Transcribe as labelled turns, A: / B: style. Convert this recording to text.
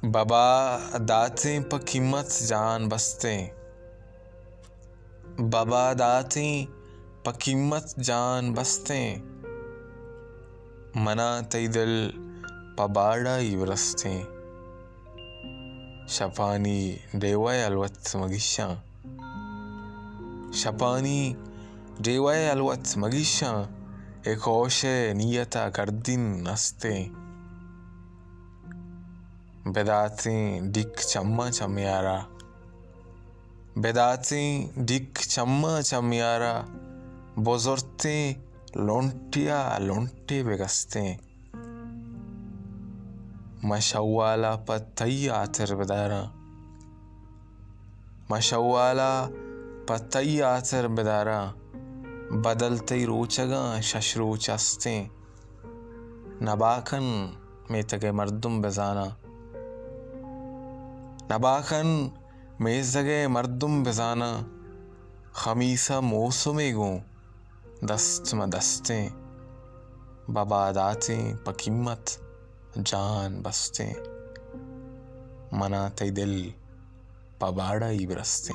A: बाबा दातें प कीमत जान बसते, बाबा दातें प कीमत जान बसते, मना तैदल पबाड़ा इवरस्ते, शपानी देवाय अलवत मगिशा, शपानी देवाय अलवत मगिशा, एक ओशे नियता गर्दिन अस्ते, बेदातें डिक चम्मा चम्यारा, बेदातें डिक चम्मा चम्यारा, बोजरते लोंटिया लोंटे बेगस्ते, मशवाला पतई आतर बेदारा, मशवाला पतई आतर बेदारा, बदलते रोचगा शशरोचस्ते, नबाखन में तगे मर्दुम बेजाना, नबाखन मेज़गे मर्दुम बेजाना, खमीसा मौसमे गो दस्त म दस्ते, बाबा दातें प कीमत जान बसते, मना तैदल पबाड़ा इबरस्ते।